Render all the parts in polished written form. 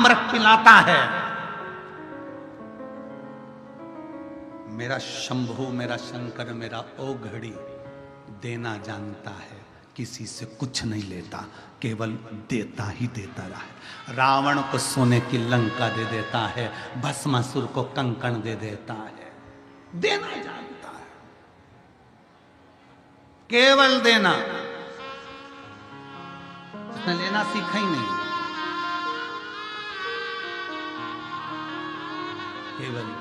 अमृत पिलाता है। मेरा शंभू, मेरा शंकर, मेरा ओघड़ी देना जानता है, किसी से कुछ नहीं लेता, केवल देता ही देता रहा है। रावण को सोने की लंका दे देता है, भस्मासुर को कंकण दे देता है। देना जानता है, केवल देना। उसने लेना सीखा ही नहीं, केवल दिया।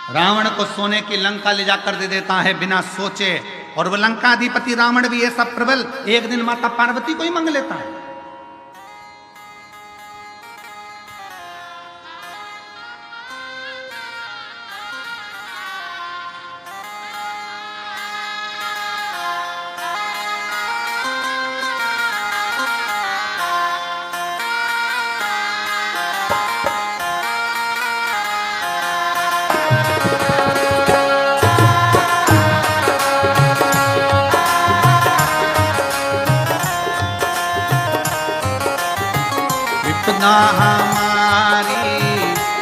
रावण को सोने की लंका ले जाकर दे देता है बिना सोचे, और वह लंकाधिपति रावण भी ऐसा प्रबल, एक दिन माता पार्वती को ही मांग लेता है। हमारी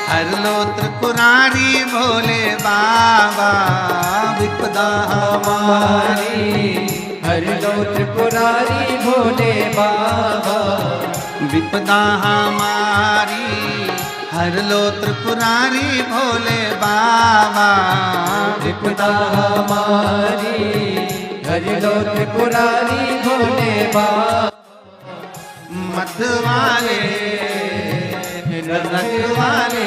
हर लो त्रिपुरारी भोले बाबा, विपदा हमारी हर लो त्रिपुरारी भोले बाबा, विपदा हमारी हर लो त्रिपुरारी भोले बाबा, विपदा हमारी हर लो त्रिपुरारी भोले बाबा। मत वाले रंग वाले,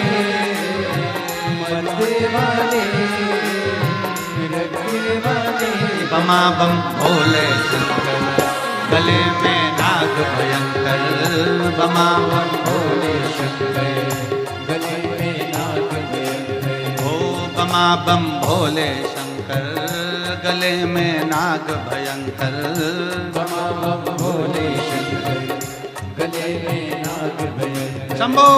मत वाले रंग वाले, बमा बम भोले शंकर, गले में नाग भयंकर, बमा बम भोले शंकर, गले में नाग भयंकर। ओ बमा बम भोले शंकर, गले में नाग भयंकर, बमा बम भोले शंकर, गले में नाग भयंकर। शंभो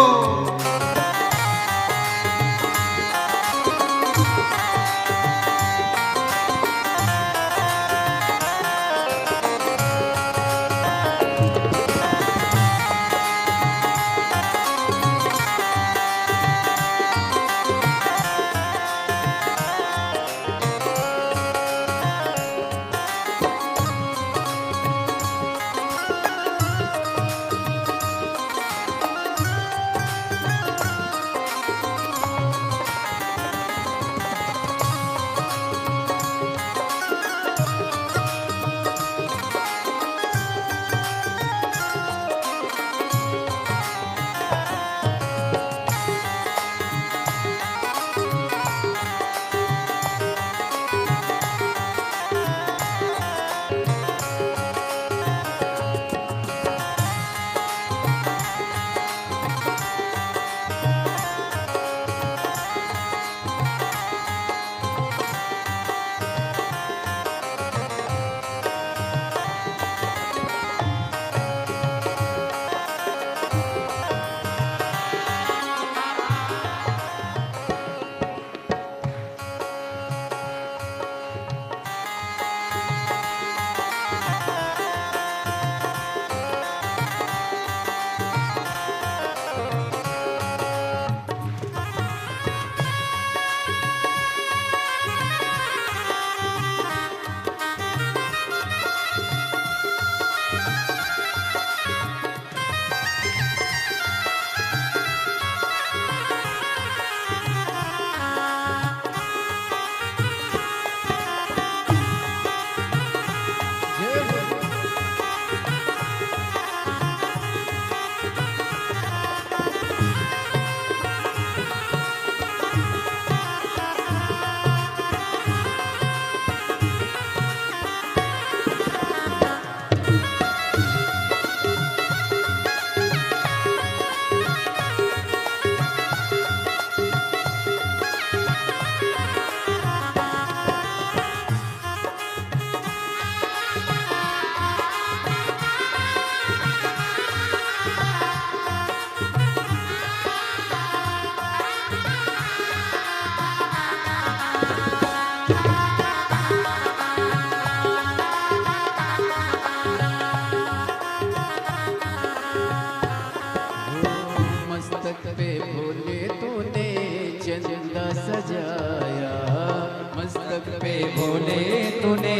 भोले तूने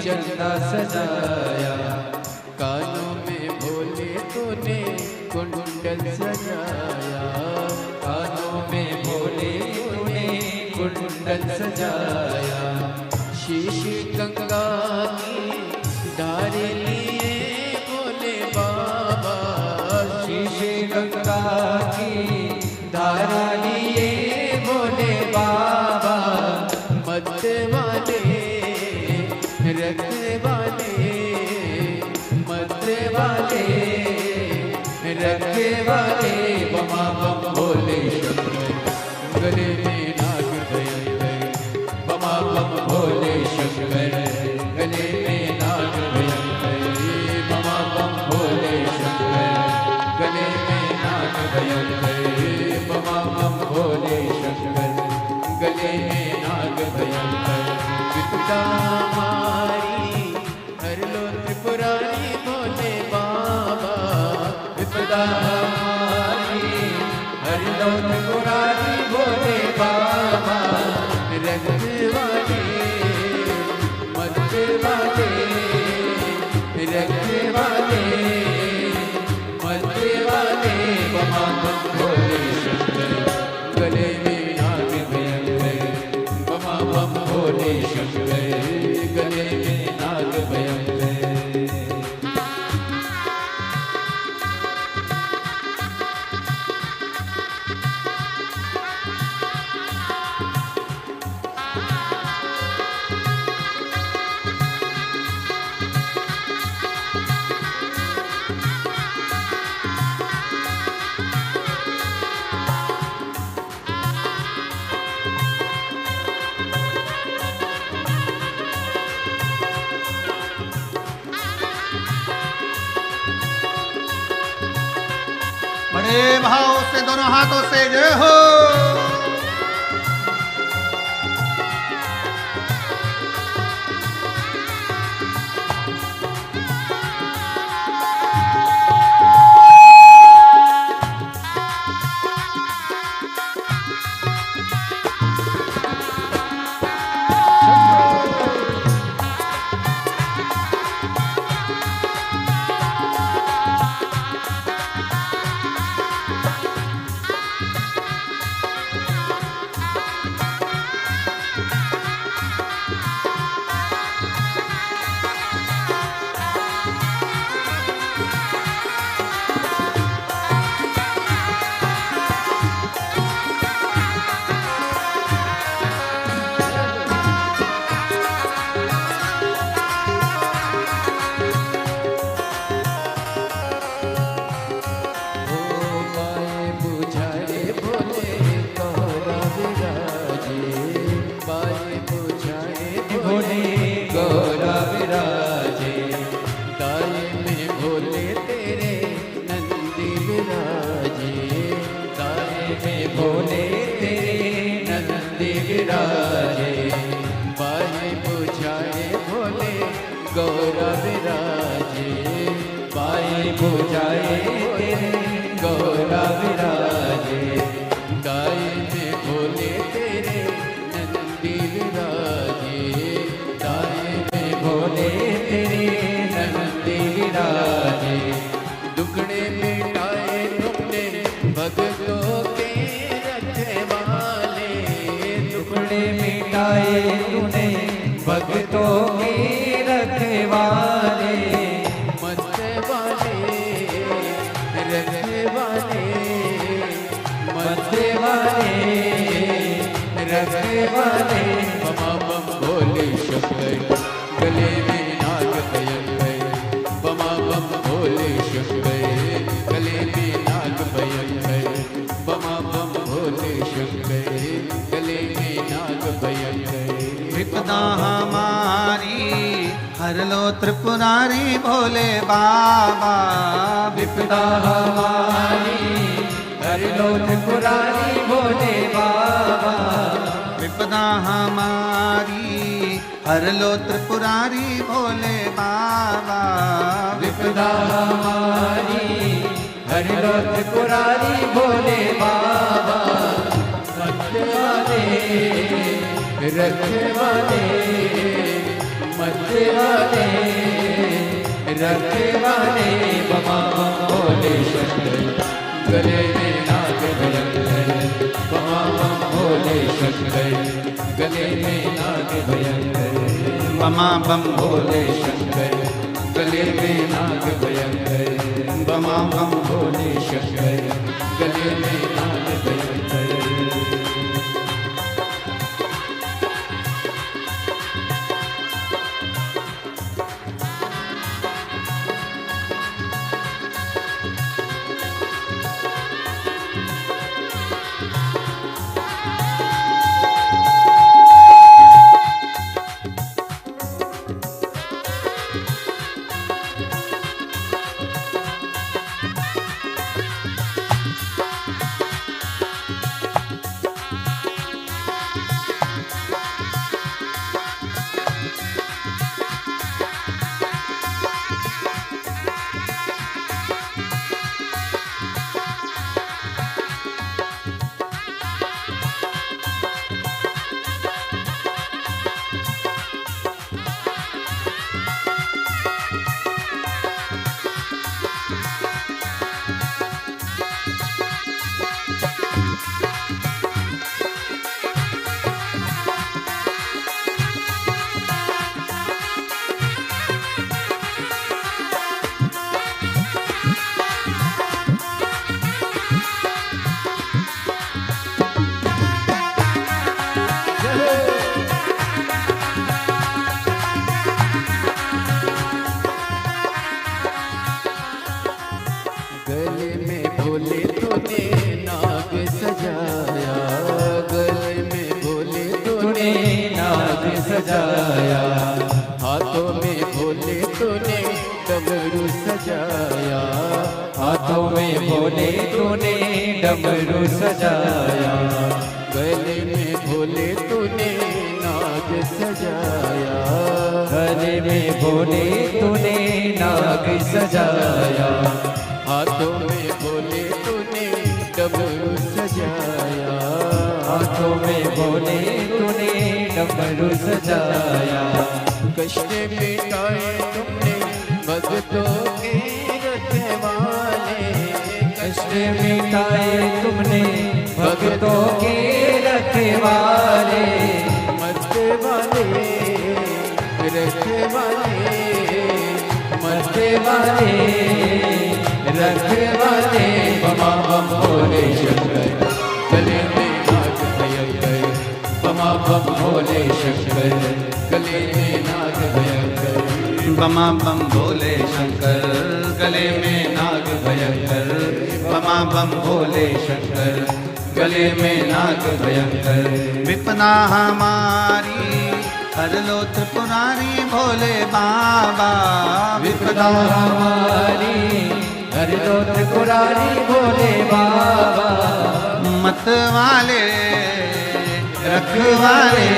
चंदा सजाया, कानों में भोले तूने कुंडल सजाया, कानों में भोले तूने कुंडल सजाया। शीश गंगा की धार लिए भोले बाबा, शीश गंगा की धार लिए भोले बाबा, मत वाले रखने वाले, मत वाले रखने वाले, बमा बम भोले शंकर, गले में नाग भयंकर, बमा बम भोले शंकर, गले में नाग भयंकर, बमा बम भोले शंकर, गले में नाग भयंकर, बमा बम भोले शंकर, गले में नाग भयंकर। विपदा हमारी हर लो त्रिपुरारी भोले बाबा, विपदा हमारी हर लो त्रिपुरारी भोले बाबा, रखने वाले मत वाले, रखने वाले मत वाले, बमा बम भोले शंकर, गले में नाग भयंकर, बमा बम भोले शंकर, गले में नाग भयंकर। बड़े भाव से दोनों हाथों से जय हो। भोले तेरे नंदी विराजे, बाहे बुझाए भोले गौरा विराजे, बाहे बुझाए तेरे गौरा विराजे, गाय में भोले तेरे नंदी विराजे, गाय में भोले तेरे नंदी विराजे, दुखड़े मिटाए तुमने भक्तों के रखवाले, दुखड़े मिटाए तूने भक्तों के रखवाले, मत वाले रखवाले, मत वाले रखवाले, बमा बम भोले शंकर, गले में नाग भयंकर, बमा बम भोले शंकर, गले में नाग भयंकर, बमा बम भोले शंकर, गले में नाग भयंकर। विपदा हमारी हर लो त्रिपुरारी भोले बाबा, विपदा हमारी हर लो त्रिपुरारी भोले बाबा, विपदा हमारी हर लो त्रिपुरारी भोले बाबा, विपदा हमारी हर लो त्रिपुरारी भोले बाबा, मत वाले रखवाले मतवाले रखवाले बमा बम भोले शंकर गले में नाग भयंकर बमा बम भोले शंकर गले में नाग भयंकर बमा बम भोले शंकर गले में नाग भयंकर बमा बम भोले शंकर गले में नाग भयंकर। सजाया हाथों में भोले तूने डमरू सजाया हाथों में भोले तूने डमरू सजाया गले में भोले तूने नाग सजाया गले में भोले तूने नाग सजाया हाथों में भोले तूने डमरू सजाया हाथों में भोले तूने डमरू सजाया कष्ट मिटाए तुमने भक्तों के रखवाले कष्ट मिटाए तुमने भक्तों के रखवाले मत वाले रखवाले मत वाले रखवाले बमा बम भोले शंकर गले में नाग भयंकर बमा बम भोले शंकर गले में नाग भयंकर बमा बम भोले शंकर गले में नाग भयंकर बमा बम भोले शंकर गले में नाग भयंकर विपना हमारी हर लो त्रिपुरारी भोले बाबा विपदा हमारी हर लो त्रिपुरारी भोले बाबा मत वाले रखवाले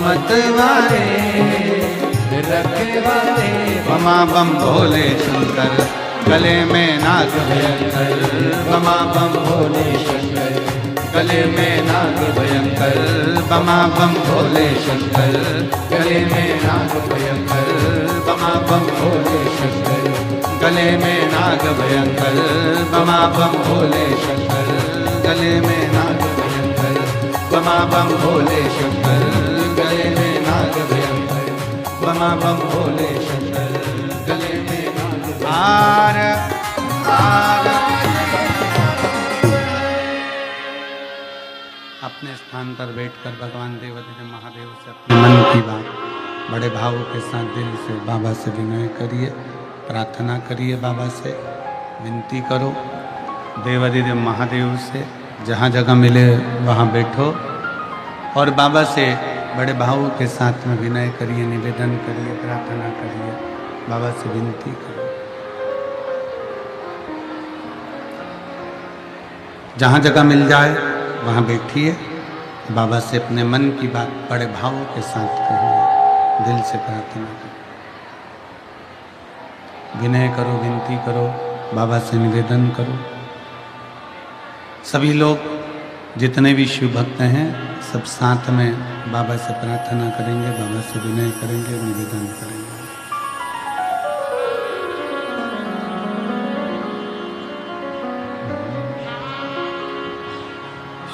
मत वाले रखवाले बमा बम भोले शंकर गले में नाग भयंकर बमा बम भोले शंकर गले में नाग भयंकर बमा बम भोले शंकर गले में नाग भयंकर बमा बम भोले शंकर गले में नाग भयंकर बमा बम भोले शंकर गले में नाग भयंकर बमा बम भोले शंकर गले में नाग भयंकर बमा बम भोले शंकर गले में नाग आर आर अपने स्थान पर बैठकर भगवान देवाधिदेव महादेव से अपने मन की बात बड़े भाव के साथ दिल से बाबा से विनय करिए, प्रार्थना करिए, बाबा से विनती करो। देवाधिदेव महादेव से जहाँ जगह मिले वहाँ बैठो और बाबा से बड़े भाव के साथ में विनय करिए, निवेदन करिए, प्रार्थना करिए, बाबा से विनती करो। जहाँ जगह मिल जाए वहाँ बैठिए, बाबा से अपने मन की बात बड़े भाव के साथ कहिए, दिल से प्रार्थना करो, विनय करो, विनती करो, बाबा से निवेदन करो। सभी लोग जितने भी शिव भक्त हैं सब साथ में बाबा से प्रार्थना करेंगे, बाबा से विनय करेंगे, निवेदन करेंगे।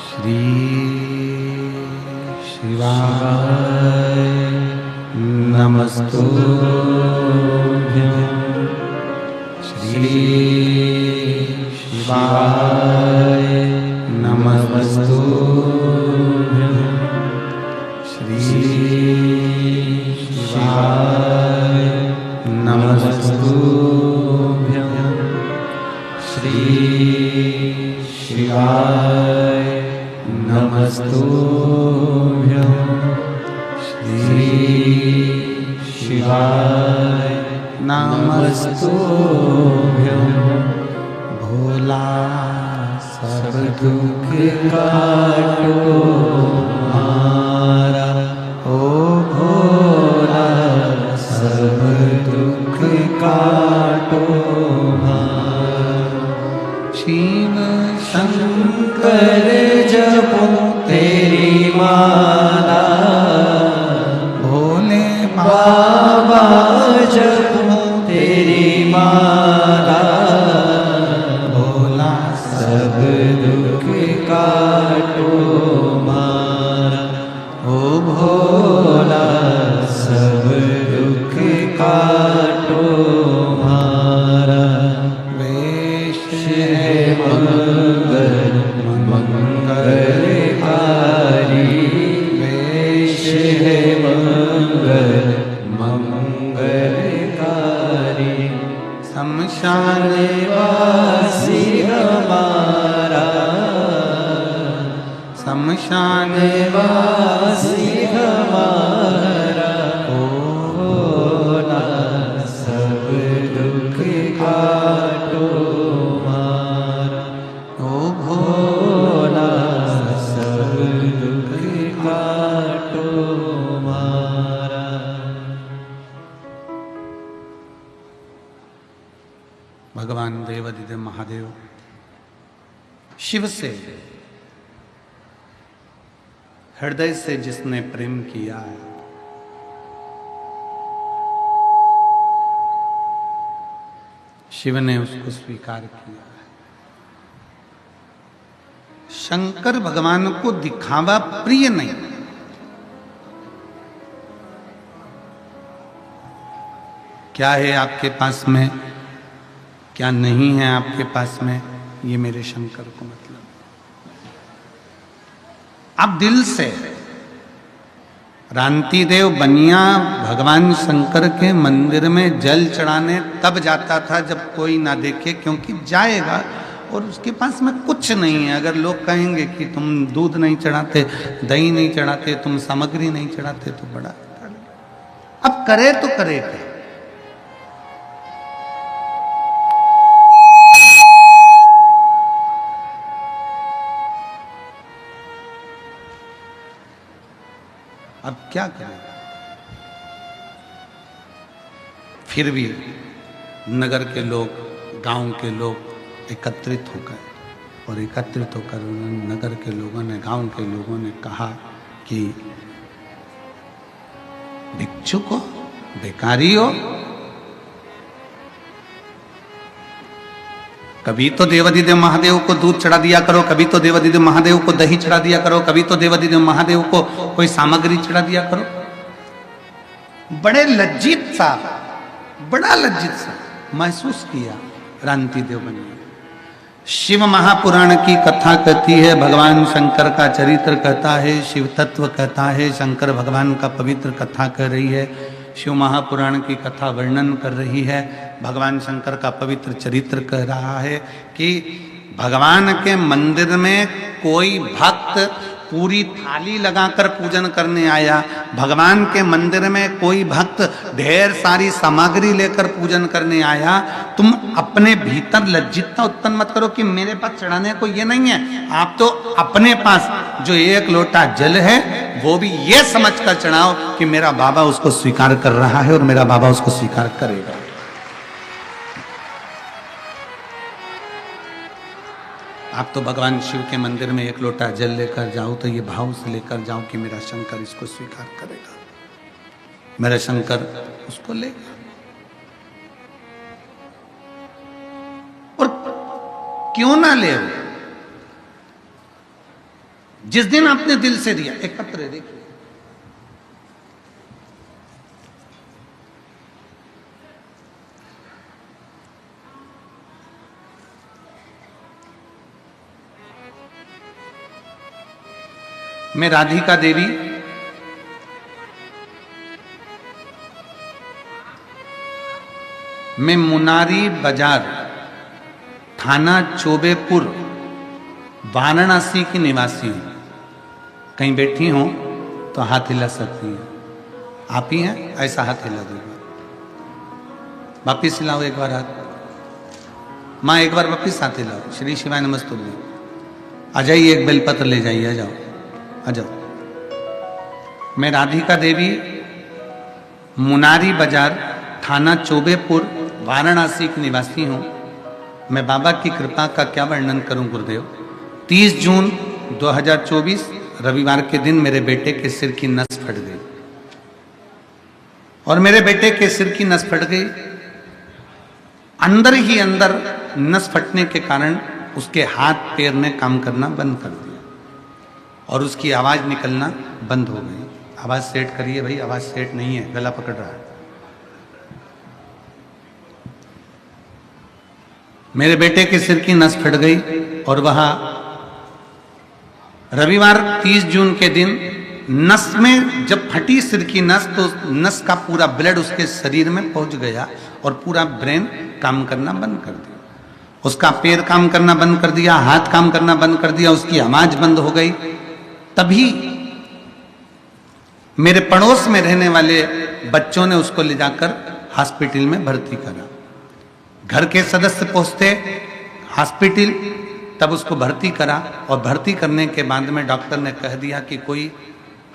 श्री शिवाय नमस्तुभ्यं। श्री शिवाय नमस्तुभ्यं। श्री शिवाय नमस्तुभ्यं। श्री शिवाय नमस्तुभ्यं। श्री शिवाय नमस्तुभ्यं। भोला सब दुख काटो हमारा, ओ भोला सब दुख काटो हमारा। शिव शंकर जपो तेरी माला, भोले बाबा जपो तेरी माला। भोला सब दुख काटो मारा, ओ भोला सब दुख काटो मारा। वेश है मंगल मंगलकारी, वेश है मंगल मंगलकारी। शमशान वासी हमारा, शमशान वासी हमारा। ओ भोला सब दुख काटो मारा, ओ भोला सब दुख काटो मारा। भगवान देवादिदेव महादेव शिव से हृदय से जिसने प्रेम किया है, शिव ने उसको स्वीकार किया है। शंकर भगवान को दिखावा प्रिय नहीं। क्या है आपके पास में, क्या नहीं है आपके पास में, ये मेरे शंकर को मतलब। आप दिल से रांति देव बनिया भगवान शंकर के मंदिर में जल चढ़ाने तब जाता था जब कोई ना देखे, क्योंकि जाएगा और उसके पास में कुछ नहीं है। अगर लोग कहेंगे कि तुम दूध नहीं चढ़ाते, दही नहीं चढ़ाते, तुम सामग्री नहीं चढ़ाते, तो बड़ा अब करे तो करे क्या? अब क्या करेगा? फिर भी नगर के लोग, गांव के लोग एकत्रित होकर नगर के लोगों ने, गांव के लोगों ने कहा कि भिक्षुक हो, बेकारी हो, कभी तो देवादिदेव महादेव को दूध चढ़ा दिया करो, कभी तो देवादिदेव महादेव को दही चढ़ा दिया करो, कभी तो देवादिदेव महादेव को कोई सामग्री चढ़ा दिया करो। बड़ा लज्जित सा महसूस किया रांति देव बनिया। शिव महापुराण की कथा कहती है, भगवान शंकर का चरित्र कहता है, शिव तत्व कहता है, शंकर भगवान का पवित्र कथा कह रही है, शिव महापुराण की कथा वर्णन कर रही है, भगवान शंकर का पवित्र चरित्र कह रहा है कि भगवान के मंदिर में कोई भक्त पूरी थाली लगाकर पूजन करने आया, भगवान के मंदिर में कोई भक्त ढेर सारी सामग्री लेकर पूजन करने आया। तुम अपने भीतर लज्जितता उत्पन्न मत करो कि मेरे पास चढ़ाने को ये नहीं है। आप तो अपने पास जो एक लोटा जल है वो भी ये समझ कर चढ़ाओ कि मेरा बाबा उसको स्वीकार कर रहा है और मेरा बाबा उसको स्वीकार करेगा। आप तो भगवान शिव के मंदिर में एक लोटा जल लेकर जाओ तो ये भाव से लेकर जाओ कि मेरा शंकर इसको स्वीकार करेगा, मेरा शंकर उसको लेगा। और क्यों ना ले, जिस दिन आपने दिल से दिया, एक पत्र है देखिए, मैं राधिका देवी मैं मुनारी बाजार थाना चोबेपुर वाराणसी की निवासी हूं। कहीं बैठी हो तो हाथ हिला सकती हैं, आप ही हैं, ऐसा हाथ हिला दीजिए, वापिस हिलाओ एक बार हाथ, माँ एक बार वापिस हाथ हिलाओ। श्री शिवाय नमस्तुभ्यं। आ जाइए, एक बेलपत्र ले जाइए, आ जाओ आ जाओ। मैं राधिका देवी मुनारी बाजार थाना चोबेपुर वाराणसी की निवासी हूं। मैं बाबा की कृपा का क्या वर्णन करूं गुरुदेव। 30 जून 2024 रविवार के दिन मेरे बेटे के सिर की नस फट गई, और मेरे बेटे के सिर की नस फट गई, अंदर ही अंदर नस फटने के कारण उसके हाथ पैर ने काम करना बंद कर दिया और उसकी आवाज निकलना बंद हो गई। आवाज सेट करिए भाई, आवाज सेट नहीं है, गला पकड़ रहा है। मेरे बेटे के सिर की नस फट गई और वहां रविवार 30 जून के दिन नस में जब फटी सिर की नस, तो नस का पूरा ब्लड उसके शरीर में पहुंच गया और पूरा ब्रेन काम करना बंद कर दिया। उसका पैर काम करना बंद कर दिया, हाथ काम करना बंद कर दिया, उसकी आवाज बंद हो गई। तभी मेरे पड़ोस में रहने वाले बच्चों ने उसको ले जाकर हॉस्पिटल में भर्ती करा। घर के सदस्य पहुंचते हॉस्पिटल, तब उसको भर्ती करा, और भर्ती करने के बाद में डॉक्टर ने कह दिया कि कोई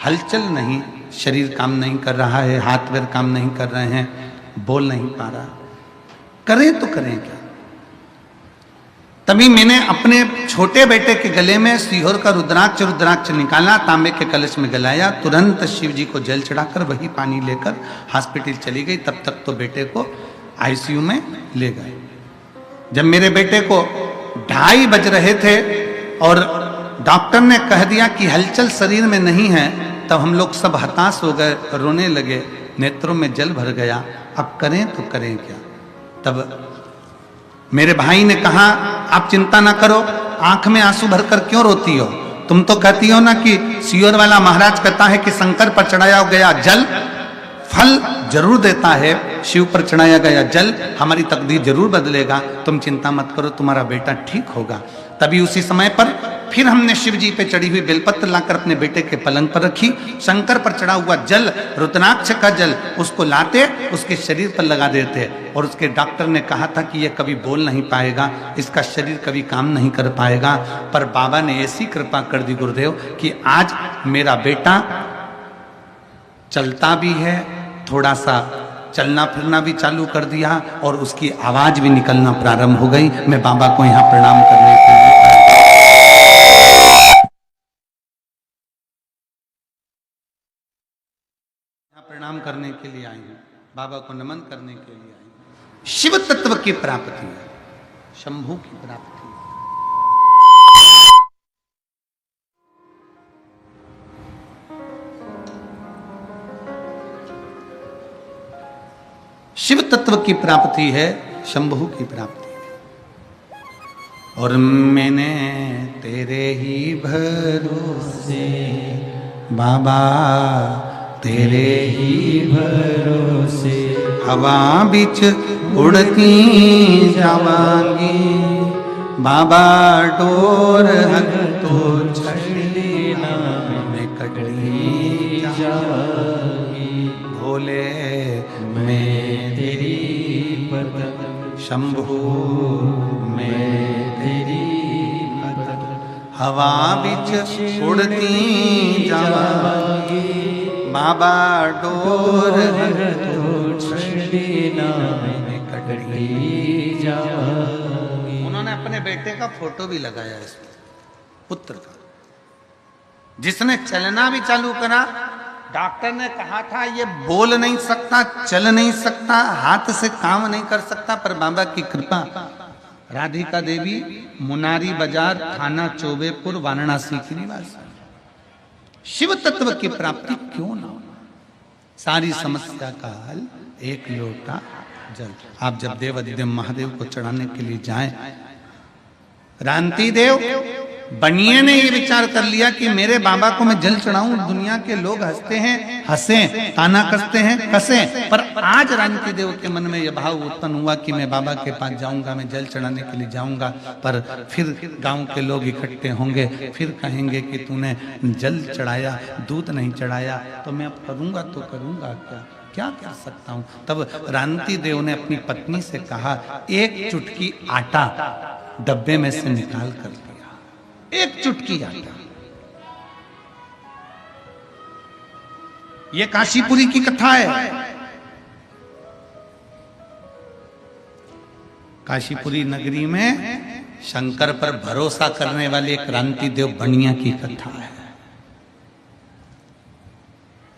हलचल नहीं, शरीर काम नहीं कर रहा है, हाथ पैर काम नहीं कर रहे हैं, बोल नहीं पा रहा, करें तो करें क्या। तभी मैंने अपने छोटे बेटे के गले में सीहोर का रुद्राक्ष निकाला, तांबे के कलश में गलाया, तुरंत शिव जी को जल चढ़ाकर वही पानी लेकर हॉस्पिटल चली गई। तब तक तो बेटे को आईसीयू में ले गए। जब मेरे बेटे को 2:30 बज रहे थे और डॉक्टर ने कह दिया कि हलचल शरीर में नहीं है, तब हम लोग सब हताश हो गए, रोने लगे, नेत्रों में जल भर गया। अब करें तो करें क्या। तब मेरे भाई ने कहा, आप चिंता ना करो, आंख में आंसू भरकर क्यों रोती हो, तुम तो कहती हो ना कि सीहोर वाला महाराज कहता है कि शंकर पर चढ़ाया गया जल फल जरूर देता है, शिव पर चढ़ाया गया जल हमारी तकदीर जरूर बदलेगा, तुम चिंता मत करो, तुम्हारा बेटा ठीक होगा। तभी उसी समय पर फिर हमने शिव जी पे चढ़ी हुई बेलपत्र लाकर अपने बेटे के पलंग पर रखी। शंकर पर चढ़ा हुआ जल, रुद्राक्ष का जल, उसको लाते उसके शरीर पर लगा देते, और उसके डॉक्टर ने कहा था कि यह कभी बोल नहीं पाएगा, इसका शरीर कभी काम नहीं कर पाएगा। पर बाबा ने ऐसी कृपा कर दी गुरुदेव कि आज मेरा बेटा चलता भी है, थोड़ा सा चलना फिरना भी चालू कर दिया, और उसकी आवाज भी निकलना प्रारंभ हो गई। मैं बाबा को यहाँ प्रणाम करने के लिए प्रणाम करने के लिए आई हूँ, बाबा को नमन करने के लिए आई हूँ। शिव तत्व की प्राप्ति है, शंभू की प्राप्ति है। शिव तत्व की प्राप्ति है, शंभू की प्राप्ति है। और मैंने तेरे ही भरोसे बाबा, तेरे ही भरोसे हवा बिच उड़ती जावांगी, बाबा डोर हर तो छड़ना मैं कटनी जावांगी, भोले मैं तेरी पद, शंभू मैं तेरी पद, हवा बिच उड़ती जावांगी, बाबा डोर तो छड़ना मैं कटनी जावांगी। उन्होंने अपने अपने बेटे का फोटो भी लगाया इसमें, पुत्र का, जिसने चलना भी चालू करा। डॉक्टर ने कहा था ये बोल नहीं सकता, चल नहीं सकता, हाथ से काम नहीं कर सकता, पर बाबा की कृपा, राधिका देवी मुनारी बाजार थाना चौबेपुर वाराणसी की निवासी, शिव तत्व की प्राप्ति क्यों ना हो। सारी समस्या का हल एक लोटा जल। आप जब देवाधिदेव महादेव को चढ़ाने के लिए जाएं, रांति देव बनिए ने ये विचार कर लिया कि मेरे बाबा को मैं जल चढ़ाऊं, दुनिया के लोग हंसते हैं, हंसे, ताना कसते हैं, कसे, पर आज रांति देव के मन में यह भाव उत्पन्न हुआ कि मैं बाबा के पास जाऊंगा, मैं जल चढ़ाने के लिए जाऊंगा, पर फिर गांव के लोग इकट्ठे होंगे, फिर कहेंगे कि तूने जल चढ़ाया, दूध नहीं चढ़ाया, तो मैं अब करूंगा तो करूंगा क्या कर सकता हूं। तब रांति देव ने अपनी पत्नी से कहा, एक चुटकी आटा डब्बे में से निकाल कर दिया, एक चुटकी आटा। ये काशीपुरी की कथा है। काशीपुरी नगरी में शंकर पर भरोसा करने वाले एक रांति देव बनिया की कथा है।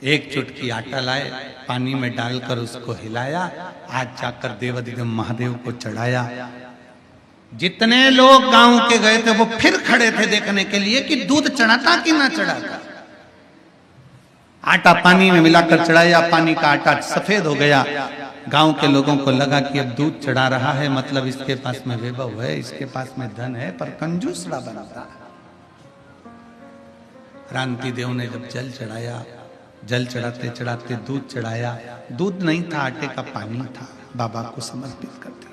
एक चुटकी आटा लाए, पानी में डालकर उसको हिलाया, आज जाकर देवाधिदेव महादेव को चढ़ाया। जितने लोग गांव के गए थे वो फिर खड़े थे देखने के लिए कि दूध चढ़ाता कि ना चढ़ाता। आटा पानी में मिलाकर चढ़ाया, पानी का आटा सफेद हो गया। गांव के लोगों को लगा कि अब दूध चढ़ा रहा है, मतलब इसके पास में वैभव है, इसके पास में धन है, पर कंजूसड़ा बनता। रांति देव ने जब जल चढ़ाया, जल चढ़ाते चढ़ाते दूध चढ़ाया, दूध नहीं था, आटे का पानी था, बाबा को समर्पित कर दिया।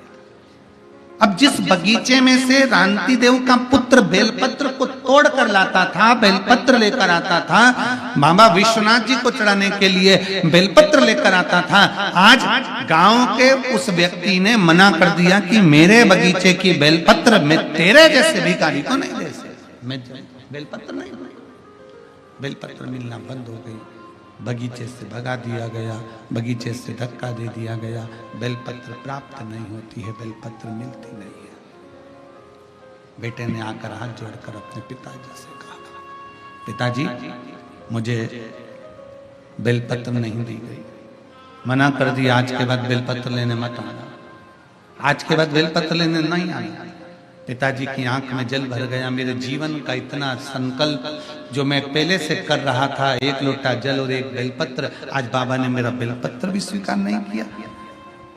अब जिस बगीचे में से रांति देव का पुत्र बेलपत्र को तोड़ कर लाता था, बेलपत्र लेकर आता था, बाबा विश्वनाथ जी को चढ़ाने के लिए बेलपत्र लेकर आता था, आज गांव के उस व्यक्ति ने मना कर दिया कि मेरे बगीचे की बेलपत्र मैं तेरे जैसे भिखारी को नहीं दे सकता, मैं बेलपत्र नहीं, बेलपत्र मिलना बंद हो गई, बगीचे से भगा दिया गया, बगीचे से धक्का दे दिया गया, बेलपत्र प्राप्त नहीं होती है, बेलपत्र मिलती नहीं है। बेटे ने आकर हाथ जोड़कर अपने पिताजी से कहा, पिताजी मुझे बेलपत्र नहीं दी गई, मना कर दिया, आज के बाद बेलपत्र लेने मत आना, आज के बाद बेलपत्र लेने नहीं आना। पिताजी की आंख में जल भर गया। मेरे जीवन का इतना संकल्प जो मैं पहले से कर रहा था, एक लोटा जल और एक बेलपत्र, आज बाबा ने मेरा बेलपत्र भी स्वीकार नहीं किया।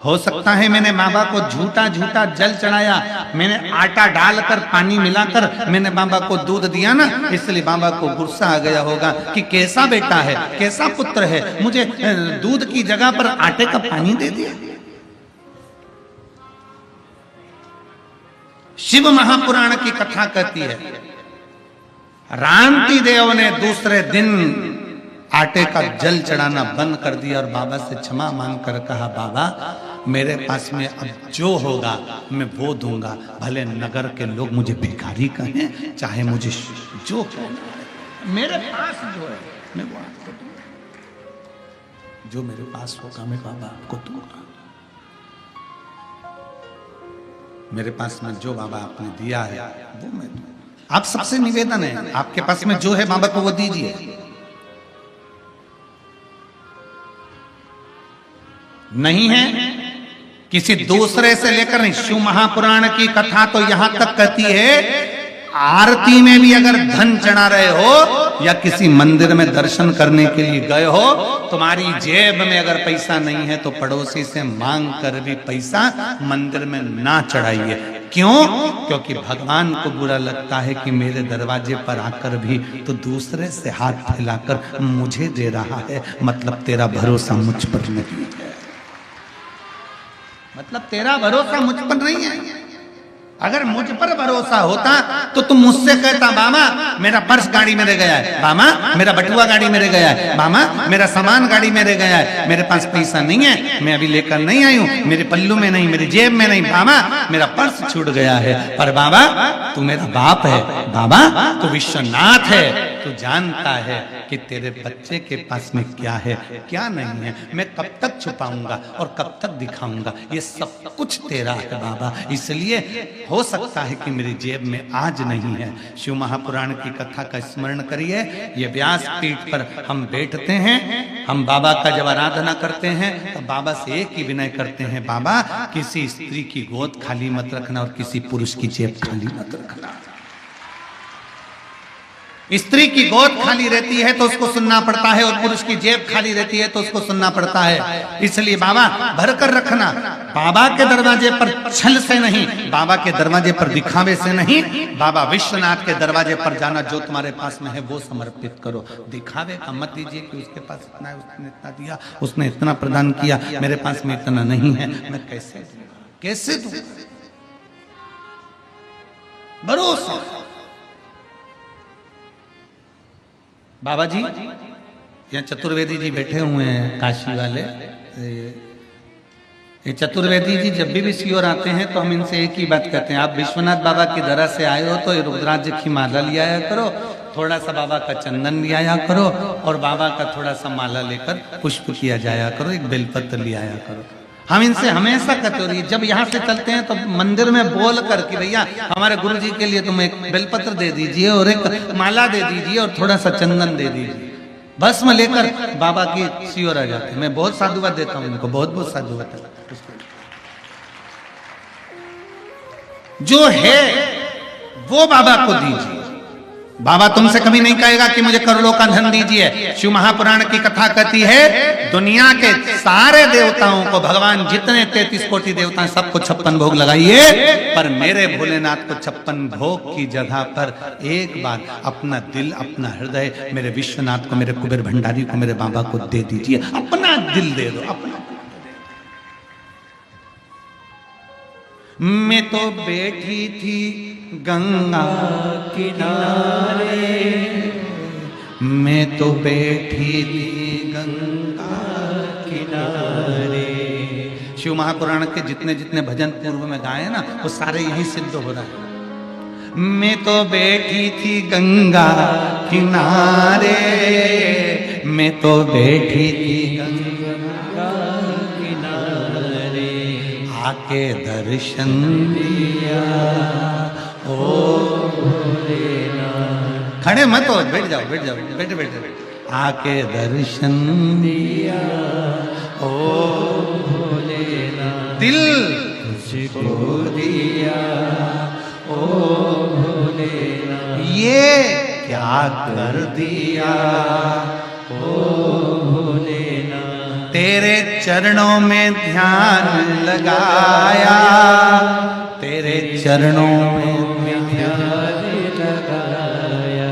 हो सकता है मैंने बाबा को झूठा झूठा जल चढ़ाया, मैंने आटा डालकर पानी मिलाकर मैंने बाबा को दूध दिया ना, इसलिए बाबा को गुस्सा आ गया होगा कि कैसा बेटा है, कैसा पुत्र है, मुझे दूध की जगह पर आटे का पानी दे दिया। शिव महापुराण की कथा कहती है, रांति देव ने दूसरे दिन आटे का जल चढ़ाना बंद कर दिया और बाबा से क्षमा मांगकर कहा, बाबा मेरे पास में अब जो होगा मैं वो दूंगा, भले नगर के लोग मुझे भिखारी कहें, चाहे मुझे जो कहना, मेरे पास जो है मैं वो आपको दूंगा, जो मेरे पास होगा मैं बाबा आपको दूंगा। मेरे पास में जो बाबा आपने दिया है वो मैं दूंगा। आप सबसे निवेदन है, आपके पास में जो है बाबा को वो दीजिए। नहीं है किसी दूसरे से लेकर नहीं। शिव महापुराण की कथा तो यहां तक कहती है, आरती में भी अगर धन चढ़ा रहे हो या किसी मंदिर में दर्शन करने के लिए गए हो, तुम्हारी जेब में अगर पैसा नहीं है तो पड़ोसी से मांग कर भी पैसा मंदिर में ना चढ़ाइए। क्यों? क्योंकि भगवान को बुरा लगता है कि मेरे दरवाजे पर आकर भी तो दूसरे से हाथ फैलाकर मुझे दे रहा है, मतलब तेरा भरोसा मुझ पर नहीं है, मतलब तेरा भरोसा मुझ पर नहीं है। अगर मुझ पर भरोसा होता तो तुम मुझसे कहता, मामा मेरा पर्स गाड़ी में रह गया है, मामा मेरा बटुआ गाड़ी में रह गया है, मामा मेरा सामान गाड़ी में रह गया है, मेरे पास पैसा नहीं है, मैं अभी लेकर नहीं आई हूँ, मेरे पल्लू में नहीं, मेरी जेब में नहीं, मामा मेरा पर्स छूट गया है। पर बाबा तू मेरा बाप है, बाबा तू विश्वनाथ है, तू जानता है कि तेरे बच्चे के पास में क्या है क्या नहीं है, मैं कब तक छुपाऊंगा और कब तक दिखाऊंगा, ये सब कुछ तेरा है बाबा। इसलिए हो सकता है कि मेरी जेब में आज नहीं है। शिव महापुराण की कथा का स्मरण करिए। ये व्यास पीठ पर हम बैठते हैं, हम बाबा का जब आराधना करते हैं तो बाबा से एक ही विनय करते हैं, बाबा किसी स्त्री की गोद खाली मत रखना और किसी पुरुष की जेब खाली मत रखना। स्त्री की गोद खाली रहती है तो उसको सुनना पड़ता है, और पुरुष की जेब खाली रहती है तो उसको सुनना पड़ता है। इसलिए बाबा भर कर रखना, बाबा के दरवाजे पर छल से नहीं, बाबा के दरवाजे पर दिखावे से नहीं, बाबा विश्वनाथ के दरवाजे पर जाना, जो तुम्हारे पास में है वो समर्पित करो। दिखावे का मत दीजिए कि उसके पास इतना है, उसने इतना दिया, उसने इतना प्रदान किया, मेरे पास में इतना नहीं है, मैं कैसे दूंगा, कैसे दूंगा। भरोसा। बाबा जी यहाँ चतुर्वेदी जी बैठे हुए हैं, काशी वाले। ये चतुर्वेदी जी जब भी सीओर आते हैं तो हम इनसे एक ही बात कहते हैं, आप विश्वनाथ बाबा की दरा से आए हो तो ये रुद्राक्ष की माला ले आया करो, थोड़ा सा बाबा का चंदन ले आया करो, और बाबा का थोड़ा सा माला लेकर पुष्प किया जाया करो, एक बेलपत्र ले आया करो। हम इनसे हमेशा कहते हो, जब यहाँ से चलते हैं तो मंदिर में बोल कर कि भैया हमारे गुरु जी के लिए तुम एक बेलपत्र दे दीजिए और एक माला दे दीजिए और थोड़ा सा चंदन दे दीजिए, भस्म लेकर बाबा की सीओर आ जाते हैं। मैं बहुत साधुवाद देता हूँ इनको, बहुत बहुत साधुवाद। जो है वो बाबा को दीजिए। बाबा तुमसे कभी नहीं कहेगा कि मुझे करोड़ों का धन दीजिए। शिव महापुराण की कथा कहती है दुनिया के सारे देवताओं को, भगवान जितने 33 कोटि देवता हैं सबको 56 भोग लगाइए, पर मेरे भोलेनाथ को 56 भोग की जगह पर एक बार अपना दिल, अपना हृदय मेरे विश्वनाथ को, मेरे कुबेर भंडारी को, मेरे बाबा को दे दीजिए। अपना दिल दे दो, अपना। मैं तो बैठी थी गंगा किनारे, मैं तो बैठी थी गंगा किनारे। शिव महापुराण के जितने जितने भजन पूर्व में गाए ना वो सारे यही सिद्ध हो रहा है। मैं तो बैठी थी गंगा किनारे, मैं तो बैठी थी गंगा किनारे, आके दर्शन दिया ओ भोलेनाथ। खड़े मत हो, बैठ जाओ, बैठ जाओ, बैठे बैठे। आके दर्शन दिया ओ भोलेनाथ, दिल तुझको दिया ओ भोलेनाथ, ये क्या कर दिया ओ भोलेनाथ। तेरे चरणों में ध्यान लगाया, तेरे चरणों में ध्यान लगाया,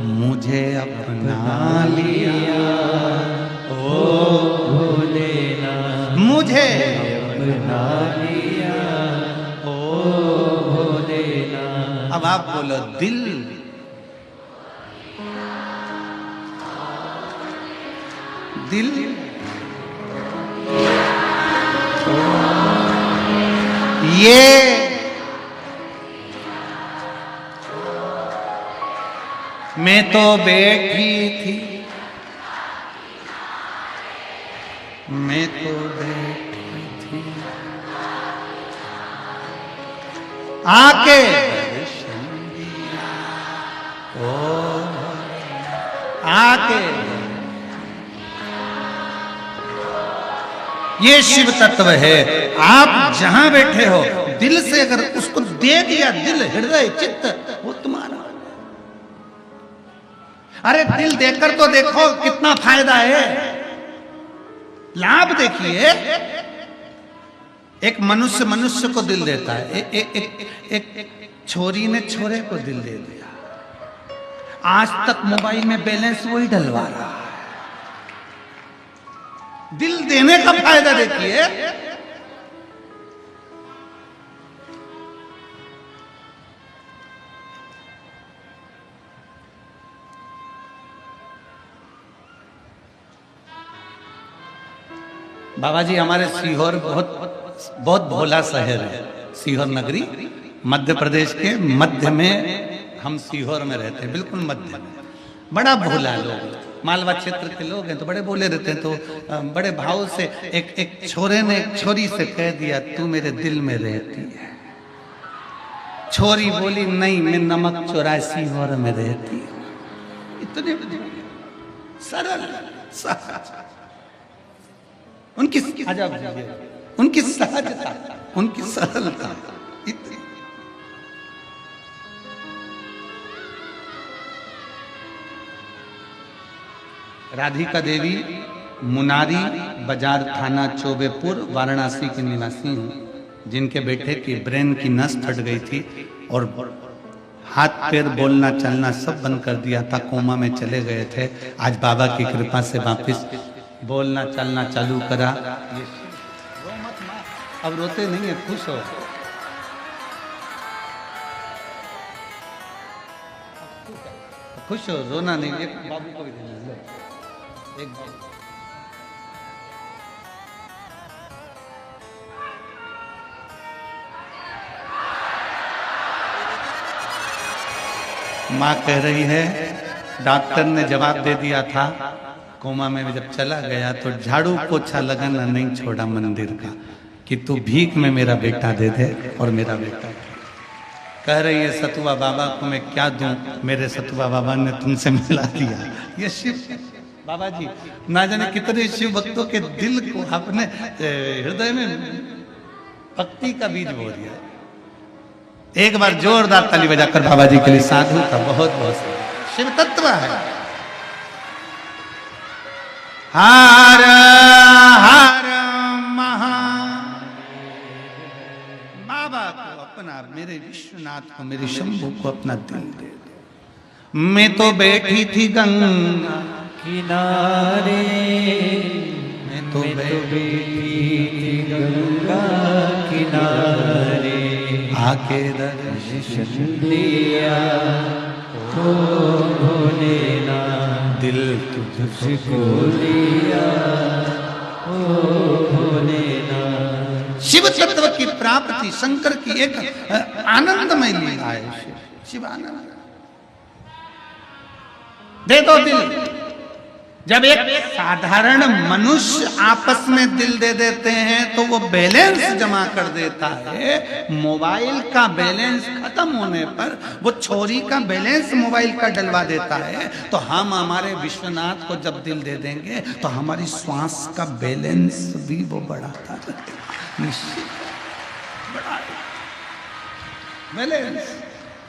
मुझे अपना लिया ओ भोलेनाथ, मुझे अपना लिया ओ भोलेनाथ। अब आप बोलो दिल, दिल ये मैं तो बैठी थी, मैं तो बैठी थी, आके दर्शन दिया ओ आके। ये शिव तत्व है। आप जहां बैठे हो दिल से अगर उसको दे दिया, दिल हृदय चित्त, वो तुम्हारा। अरे दिल देकर तो देखो कितना फायदा है, लाभ देखिए। एक मनुष्य मनुष्य को दिल देता है, एक छोरी ने छोरे को दिल दे दिया। आज तक मोबाइल में बैलेंस वही डलवा रहा है। दिल देने का फायदा देखिए। बाबा जी हमारे सीहोर बहुत भोला शहर है, सीहोर नगरी मध्य प्रदेश के मध्य में। हम सीहोर में रहते हैं, बिल्कुल मध्य में। बड़ा भोला लोग, मालवा क्षेत्र के लोग हैं तो बड़े बोले रहते हैं। तो बड़े भाव से एक छोरे ने एक छोरी से कह दिया, तू मेरे दिल में रहती है। छोरी बोली, नहीं, मैं नमक 84 और में रहती हूँ। इतने सरल, उनकी उनकी सहजता, उनकी सरलता इतनी। राधिका देवी मुनारी बाजार थाना चौबेपुर वाराणसी की निवासी हूँ, जिनके बेटे की ब्रेन की नस फट गई थी और हाथ पैर बोलना चलना सब बंद कर दिया था, कोमा में चले गए थे। आज बाबा की कृपा से वापस बोलना चलना चालू करा। रो मत माँ, अब रोते नहीं है, खुश हो। खुश हो, रोना नहीं। एक बाबू को भी देना, लो एक बाबू। माँ कह रही है, डॉक्टर ने जवाब दे दिया था कोमा में जब चला गया तो झाड़ू पोछा लगाना नहीं छोड़ा मंदिर का, कि तू भीख में मेरा बेटा दे दे। और मेरा बेटा कह रही है, सतुआ बाबा को मैं क्या दूं, मेरे सतुआ बाबा ने तुमसे मिला दिया। ये शिव बाबा जी ना जाने कितने शिव भक्तों के दिल को अपने हृदय में भक्ति का बीज बो दिया। एक बार जोरदार ताली बजाकर बाबा जी के लिए साधु का बहुत बहुत शिव तत्व है। हर हर महा बाबा को अपना, मेरे विश्वनाथ को, मेरे शंभू को अपना दिल दे दो। मैं तो बैठी थी गंगा किनारे, मैं तो बैठी थी गंगा किनारे, आके दर्शन दिया तो भोलेना, दिल तुझको दिया ओ भोलेना। शिव तत्व की प्राप्ति शंकर की एक आनंदमय लीला है। शिव आनंद दे दो दिल। जब एक साधारण मनुष्य आपस में दिल दे देते हैं तो वो बैलेंस जमा कर देता है। मोबाइल का बैलेंस खत्म होने पर वो छोरी का बैलेंस मोबाइल का डलवा देता है। तो हम हमारे विश्वनाथ को जब दिल दे देंगे तो हमारी श्वास का बैलेंस भी वो बढ़ाता है, निश्चित बैलेंस।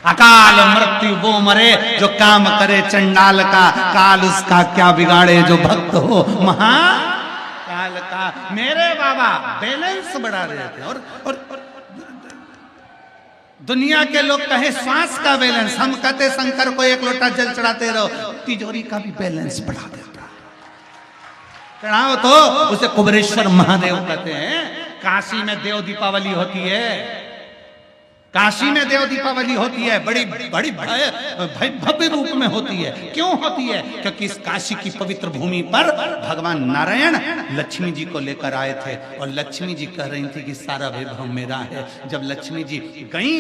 अकाल मृत्यु वो मरे जो काम करे चंडाल का, काल उसका क्या बिगाड़े जो भक्त हो महाकाल का। मेरे बाबा बैलेंस बढ़ा रहे थे। और दुनिया के लोग कहे श्वास का बैलेंस, हम कहते शंकर को एक लोटा जल चढ़ाते रहो, तिजोरी का भी बैलेंस बढ़ा देता। चढ़ाओ तो उसे कुबेरेश्वर महादेव कहते हैं। काशी में देव दीपावली होती है, काशी में देव दीपावली होती है, बड़ी बड़ी भव्य रूप में होती है। क्यों होती है? क्योंकि इस काशी की पवित्र भूमि पर भगवान नारायण लक्ष्मी जी को लेकर आए थे और लक्ष्मी जी कह रही थी कि सारा वैभव मेरा है। जब लक्ष्मी जी गई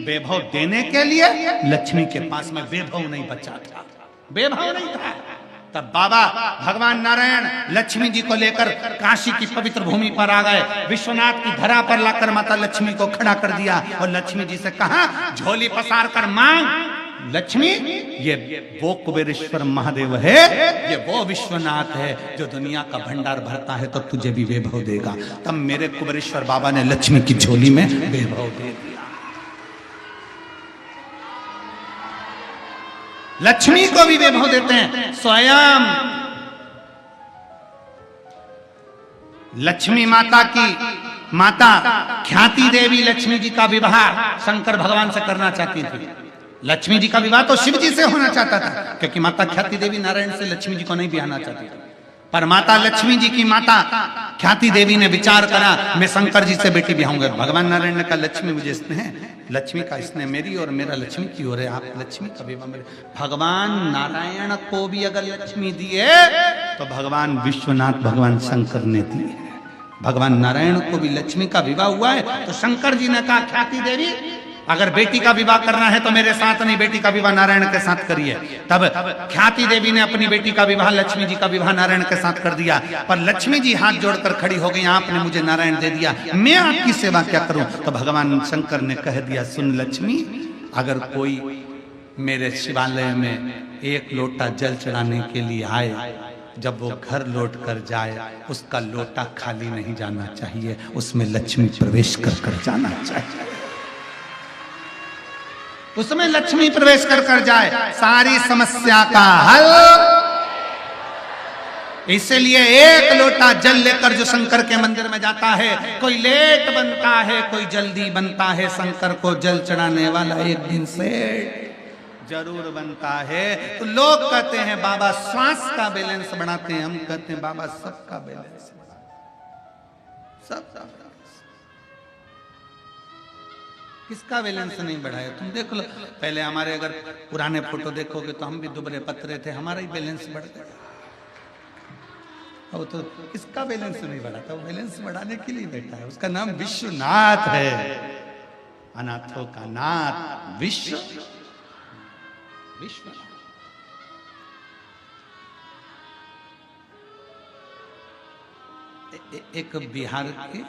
वैभव देने के लिए, लक्ष्मी के पास में वैभव नहीं बचा था, वैभव नहीं था। तब बाबा भगवान नारायण लक्ष्मी जी को लेकर काशी की पवित्र भूमि पर आ गए। विश्वनाथ की धरा पर लाकर माता लक्ष्मी को खड़ा कर दिया और लक्ष्मी जी से कहा, झोली पसार कर मांग। लक्ष्मी, ये वो कुबेरेश्वर महादेव है, ये वो विश्वनाथ है जो दुनिया का भंडार भरता है, तो तुझे भी वैभव देगा। तब मेरे कुबेरेश्वर बाबा ने लक्ष्मी की झोली में वैभव दे दिया। लक्ष्मी को भी वैभव देते हैं। स्वयं लक्ष्मी माता की माता ख्याति देवी लक्ष्मी जी का विवाह शंकर भगवान से करना चाहती थी। लक्ष्मी जी का विवाह तो शिव जी से होना चाहता था, क्योंकि माता ख्याति देवी नारायण से लक्ष्मी जी को नहीं ब्याहना चाहती थी। पर माता लक्ष्मी जी की माता ख्याति देवी ने विचार करा, मैं शंकर जी से बेटी ब्याहूंगा। भगवान नारायण ने कहा, लक्ष्मी मुझे स्नेह, लक्ष्मी का स्नेह मेरी और मेरा लक्ष्मी की ओर है, आप लक्ष्मी का विवाह मेरे। भगवान नारायण को भी अगर लक्ष्मी दी है तो भगवान विश्वनाथ भगवान शंकर ने दी है। भगवान नारायण को भी लक्ष्मी का विवाह हुआ है तो शंकर जी ने कहा, ख्याति देवी अगर बेटी का विवाह करना है तो मेरे साथ नहीं, बेटी का विवाह नारायण के साथ करिए। तब ख्याति देवी ने अपनी बेटी का विवाह लक्ष्मी जी का विवाह नारायण के साथ कर दिया, पर लक्ष्मी जी हाथ जोड़कर खड़ी हो गई, आपने मुझे नारायण दे दिया, मैं आपकी सेवा क्या करूं? तो भगवान शंकर ने कह दिया, सुन लक्ष्मी, अगर कोई मेरे शिवालय में एक लोटा जल चढ़ाने के लिए आए, जब वो घर लौट कर जाए उसका लोटा खाली नहीं जाना चाहिए, उसमें लक्ष्मी प्रवेश कर जाना चाहिए, उसमें लक्ष्मी प्रवेश कर जाए, सारी समस्या का हल। इसलिए एक लोटा जल लेकर जो शंकर के मंदिर में जाता है, कोई लेट बनता है कोई जल्दी बनता है, शंकर को जल चढ़ाने वाला एक दिन से जरूर बनता है। तो लोग कहते हैं बाबा श्वास का बैलेंस बढ़ाते हैं, हम कहते हैं बाबा सबका बैलेंस, सबका किसका बैलेंस नहीं बढ़ाया? तुम देख लो, पहले हमारे अगर पुराने फोटो देखोगे तो हम भी दुबले पतरे थे, हमारा ही बैलेंस बढ़ गया। और तो किसका बैलेंस नहीं बढ़ा था? वो बैलेंस बढ़ाने के लिए बैठा है, उसका नाम विश्वनाथ है, अनाथों का नाथ विश्व। एक बिहार के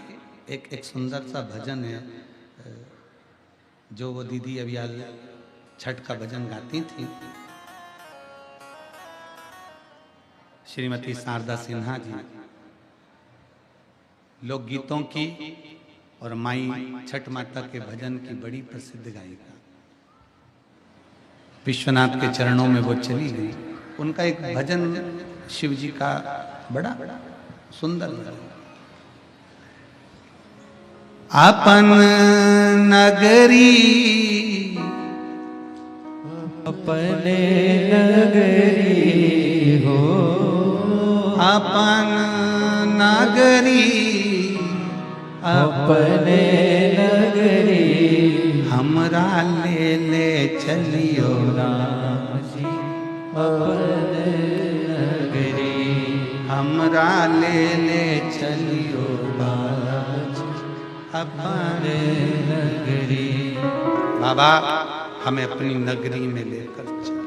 एक सुंदर सा भजन है, जो वो दीदी अभी आज छठ का भजन गाती थी, श्रीमती शारदा सिन्हा जी, लोकगीतों की और माई छठ माता के भजन की बड़ी प्रसिद्ध गायिका, विश्वनाथ के चरणों में वो चली गई। उनका एक भजन शिव जी का बड़ा सुंदर भजन, अपन नगरी अपने नगरी हो, अपन नगरी अपने नगरी, हमरा ले ले चलियो राम जी अपने नगरी, हमरा ले ले चलियो अपने नगरी। बाबा हमें अपनी नगरी में लेकर चल,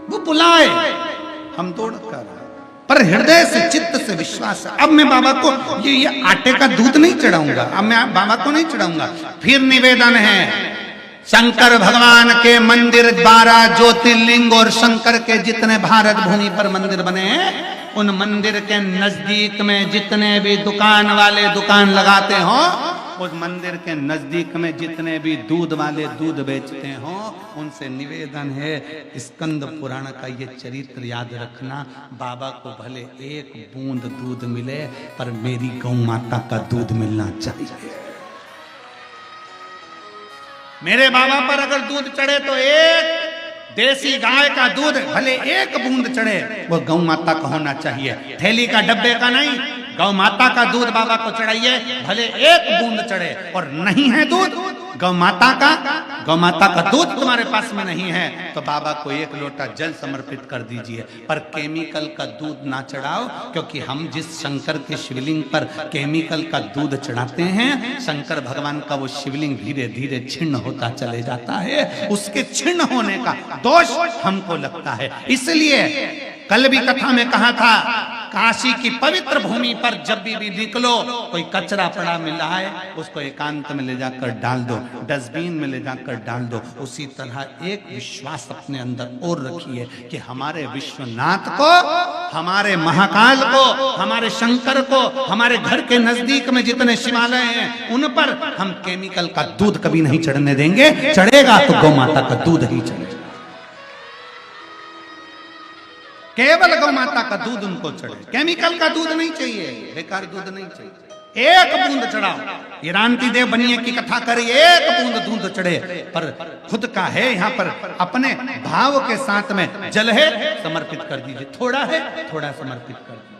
वो बुलाए हम दौड़ कर, पर हृदय से चित्त से विश्वास है। अब मैं बाबा को ये आटे का दूध नहीं चढ़ाऊंगा, अब मैं बाबा को नहीं चढ़ाऊंगा। फिर निवेदन है, शंकर भगवान के मंदिर 12 ज्योतिर्लिंग और शंकर के जितने भारत भूमि पर मंदिर बने हैं, उन मंदिर के नजदीक में जितने भी दुकान वाले दुकान लगाते हो, उस मंदिर के नजदीक में जितने भी दूध वाले दूध बेचते हो, उनसे निवेदन है, स्कंद पुराण का ये चरित्र याद रखना। बाबा को भले एक बूंद दूध मिले, पर मेरी गौ माता का दूध मिलना चाहिए। मेरे बाबा पर अगर दूध चढ़े तो एक देसी गाय का दूध भले एक बूंद चढ़े, वो गौ माता का होना चाहिए, थैली का डब्बे का नहीं। गौ माता का दूध बाबा को चढ़ाइए, भले एक बूंद चढ़े। और नहीं है दूध गौ माता का दूध तुम्हारे पास में नहीं है, तो बाबा को एक लोटा जल समर्पित कर दीजिए, पर केमिकल का दूध ना चढ़ाओ, क्योंकि हम जिस शंकर के शिवलिंग पर केमिकल का दूध चढ़ाते हैं, शंकर भगवान का वो शिवलिंग धीरे धीरे छिन्न होता चले जाता है, उसके छिन्न होने का दोष हमको लगता है। इसलिए कल भी कथा में कहा था, काशी की पवित्र भूमि पर जब भी निकलो, कोई कचरा पड़ा मिल रहा है, उसको एकांत में ले जाकर डाल दो, डस्टबिन में ले जाकर डाल दो। उसी तरह एक विश्वास अपने अंदर और रखिए कि हमारे विश्वनाथ को, हमारे महाकाल को, हमारे शंकर को, हमारे घर के नजदीक में जितने शिवालय हैं, उन पर हम केमिकल का दूध कभी नहीं चढ़ने देंगे। चढ़ेगा तो गौ माता का दूध ही चढ़ेगा, केवल गौ माता का दूध उनको चढ़े, केमिकल का दूध नहीं चाहिए, बेकार दूध नहीं चाहिए। एक बूंद चढ़ाओ, ये रांति देव बनिए की कथा करिए, एक बूंद दूध चढ़े, पर खुद का है यहाँ पर, अपने भाव के साथ में जल है समर्पित कर दीजिए, थोड़ा है थोड़ा समर्पित कर दीजिए,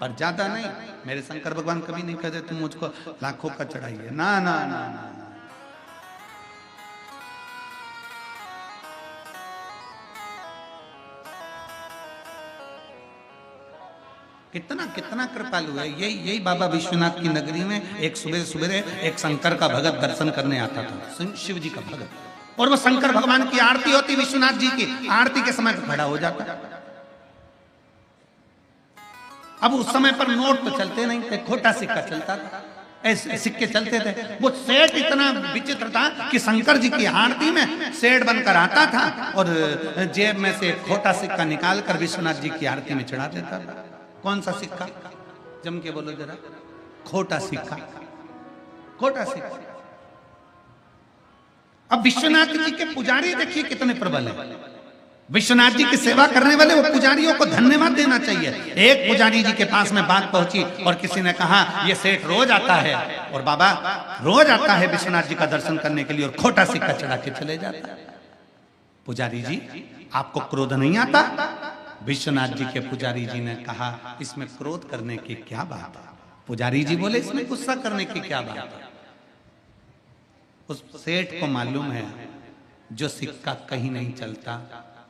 पर ज्यादा नहीं। मेरे शंकर भगवान कभी नहीं कहते तुम मुझको लाखों का चढ़ाइए, ना ना ना ना। कितना कितना कृपालु है। यही बाबा विश्वनाथ की नगरी में एक सुबह सुबह एक शंकर का भगत दर्शन करने आता था, शिव जी का भगत, और वो शंकर भगवान की आरती होती, विश्वनाथ जी की आरती के समय खड़ा हो जाता। अब उस समय पर नोट तो चलते नहीं थे, खोटा सिक्का चलता था, ऐसे सिक्के चलते थे। वो सेठ इतना विचित्र था कि शंकर जी की आरती में सेठ बनकर आता था और जेब में से खोटा सिक्का निकालकर विश्वनाथ जी की आरती में चढ़ा देता था। कौन सा सिक्का? जम के बोलो जरा। खोटा सिक्का, खोटा सिक्का। अब विश्वनाथ जी के पुजारी देखिए कितने प्रबल हैं। विश्वनाथ जी की सेवा करने वाले वो पुजारियों को धन्यवाद देना चाहिए। एक पुजारी जी के पास में बात पहुंची और किसी ने कहा ये सेठ रोज आता है और बाबा रोज आता है विश्वनाथ जी का दर्शन करने के लिए और खोटा सिक्का चढ़ा के चले जाता है। पुजारी जी आपको क्रोध नहीं आता? विश्वनाथ जी के पुजारी जी ने कहा इसमें क्रोध करने की क्या बात है? पुजारी जी बोले इसमें गुस्सा करने की क्या बात है? उस सेठ को मालूम है जो सिक्का कहीं नहीं चलता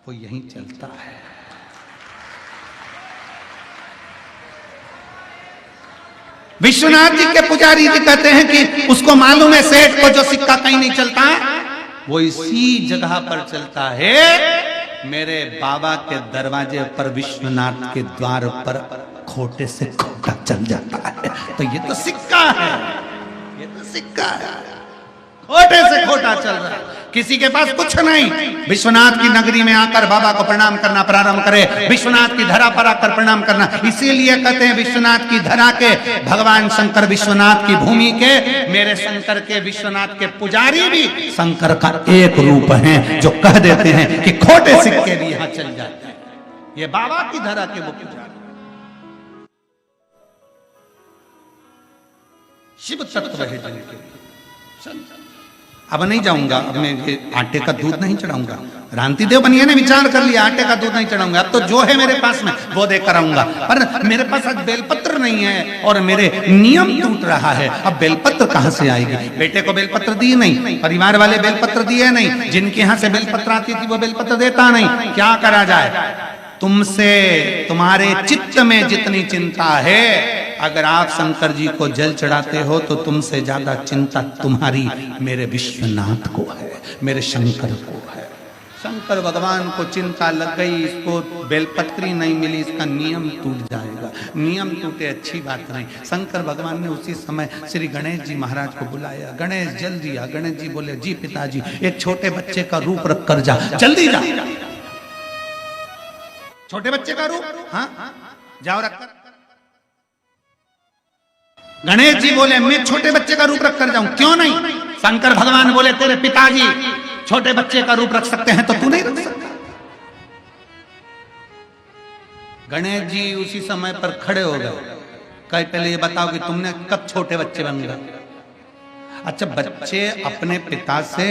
वो यहीं चलता है। विश्वनाथ जी के पुजारी जी कहते हैं कि उसको मालूम है सेठ को जो सिक्का कहीं नहीं चलता वो इसी जगह पर चलता है। मेरे बाबा के दरवाजे पर विश्वनाथ के द्वार पर खोटे से खोटा चल जाता है। तो ये तो सिक्का है, ये तो सिक्का है, खोटे से खोटा चल रहा है। किसी के पास कुछ नहीं, विश्वनाथ की नगरी में आकर बाबा को प्रणाम करना प्रारंभ करे, विश्वनाथ की धरा पर आकर प्रणाम करना। इसीलिए कहते हैं विश्वनाथ की धरा के भगवान शंकर, विश्वनाथ की भूमि के मेरे शंकर के विश्वनाथ के पुजारी भी शंकर का एक रूप हैं जो कह देते हैं कि खोटे सिक्के भी यहां चल जाते हैं। ये बाबा की धरा के वो पुजारी शिव तत्व है जिनके। अब नहीं जाऊंगा, अब मैं आटे का दूध नहीं चढ़ाऊंगा। रांति देव बनिए ने विचार कर लिया आटे का दूध नहीं चढ़ाऊंगा। अब तो जो है मेरे पास में वो देकर आऊंगा, पर मेरे पास आज बेलपत्र नहीं है और मेरे नियम टूट रहा है। अब बेलपत्र कहां से आएगी? बेटे को बेलपत्र दिए नहीं, परिवार वाले बेलपत्र दिए नहीं, जिनके यहां से बेलपत्र आती थी वो बेलपत्र देता नहीं। क्या करा जाए? तुमसे तुम्हारे चित्त में जितनी चिंता है, अगर आप शंकर जी को जल चढ़ाते हो तो तुमसे ज्यादा चिंता तुम्हारी मेरे विश्वनाथ को है, मेरे शंकर को है। शंकर भगवान को चिंता लग गई, इसको बेलपत्री नहीं मिली, इसका नियम टूट जाएगा। नियम टूटे अच्छी बात नहीं। शंकर भगवान ने उसी समय श्री गणेश जी महाराज को बुलाया। गणेश जल दिया। गणेश जी बोले जी पिताजी एक छोटे बच्चे का रूप रख कर जा, जल्दी जा। छोटे बच्चे का रूप? हाँ जाओ रख कर। गणेश जी बोले मैं छोटे बच्चे का रूप रख कर जाऊं? क्यों नहीं? शंकर भगवान बोले तेरे पिताजी छोटे बच्चे का रूप रख सकते हैं तो तू नहीं रख सकता। गणेश जी उसी समय पर खड़े हो गए। कहे पहले ये बताओ कि तुमने कब छोटे बच्चे बन गए? अच्छा, बच्चे अपने पिता से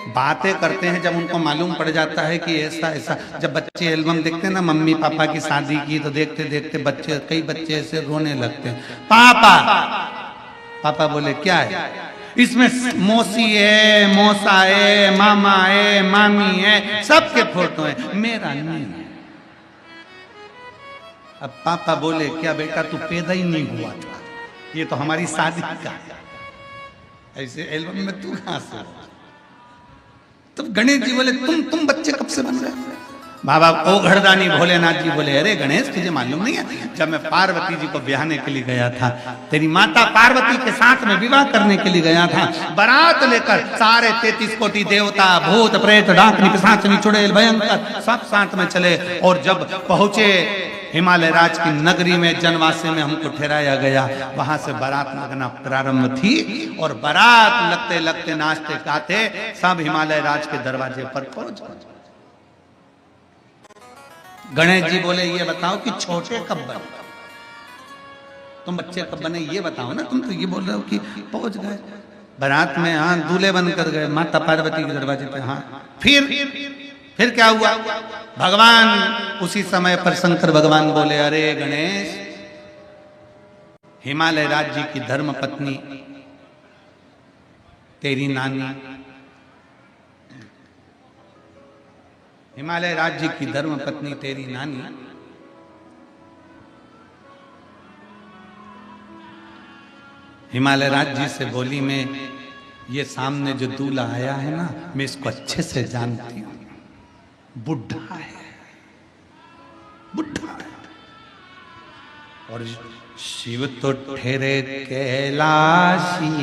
बातें करते हैं जब उनको मालूम पड़ जाता है कि ऐसा ऐसा। जब बच्चे एल्बम देखते हैं ना मम्मी पापा की शादी की, तो देखते देखते बच्चे, कई बच्चे ऐसे रोने लगते हैं। पापा पापा बोले क्या है? इसमें मौसी है, मौसा है, मामा है, मामी है, सबके फोटो है, मेरा नहीं है। अब पापा बोले क्या बेटा तू पैदा ही नहीं हुआ था, ये तो हमारी शादी का, ऐसे एल्बम में तू कहां से? तब गणेश जी बोले तुम बच्चे कब से बन रहे? बाबा ओ घरदानी भोलेनाथ जी बोले अरे गणेश तुझे मालूम नहीं है, जब मैं पार्वती जी को ब्याहने के लिए गया था, तेरी माता पार्वती के साथ में विवाह करने के लिए गया था, बारात लेकर सारे 33 कोटि देवता, भूत प्रेत, डाकनी, पिशाचनी, चुड़ैल, भयंकर सब साथ में चले। और जब पहुंचे हिमालय राज की नगरी में, जनवासे में हमको ठहराया गया, वहां से बारात लगना प्रारंभ थी और बारात लगते लगते नाचते गाते सब हिमालय राज के दरवाजे पर पहुंच गए। गणेश जी बोले ये बताओ कि छोटे कब बने, तुम बच्चे कब बने ये बताओ ना। तुम तो ये बोल रहे हो कि पहुंच गए बारात में, हाँ दूल्हे बनकर गए माता पार्वती के दरवाजे पे। हाँ फिर क्या हुआ? भगवान उसी समय पर शंकर भगवान बोले अरे गणेश, हिमालय राज्य की धर्म पत्नी तेरी नानी, हिमालय राज्य की धर्म पत्नी तेरी नानी हिमालय राज जी से बोली, मैं ये सामने जो दूल्हा आया है ना, मैं इसको अच्छे से जानती हूं, बुढ़ा है, बुढ़ा है। और शिव तो ठहरे कैलाशी,